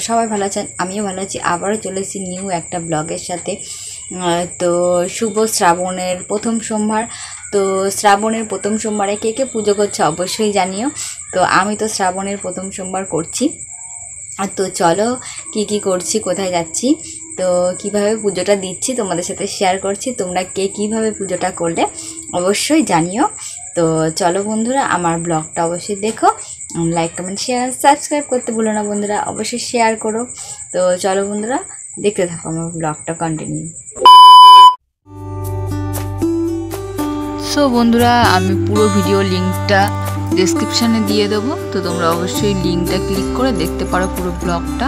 সবাই ভালো আছেন, আমিও ভালো আছি। আবারও চলে এসেছি নিউ একটা ব্লগের সাথে। তো শুভ শ্রাবণের প্রথম সোমবার। তো শ্রাবণের প্রথম সোমবারে কে কে পুজো করছে অবশ্যই জানিও। তো আমি তো শ্রাবণের প্রথম সোমবার করছি। তো চলো কি কি করছি, কোথায় যাচ্ছি, তো কিভাবে পুজোটা দিচ্ছি তোমাদের সাথে শেয়ার করছি। তোমরা কে কীভাবে পুজোটা করলে অবশ্যই জানিও। তো চলো বন্ধুরা, আমার ব্লগটা অবশ্যই দেখো, লাইক কমেন্ট শেয়ার সাবস্ক্রাইব করতে ভুলো না বন্ধুরা, অবশ্যই শেয়ার করো। তো চলো বন্ধুরা, দেখতে থাকো আমার ব্লগটা কন্টিনিউ। সো বন্ধুরা, আমি পুরো ভিডিও লিঙ্কটা ডেসক্রিপশানে দিয়ে দেবো, তো তোমরা অবশ্যই লিঙ্কটা ক্লিক করে দেখতে পারো পুরো ব্লগটা।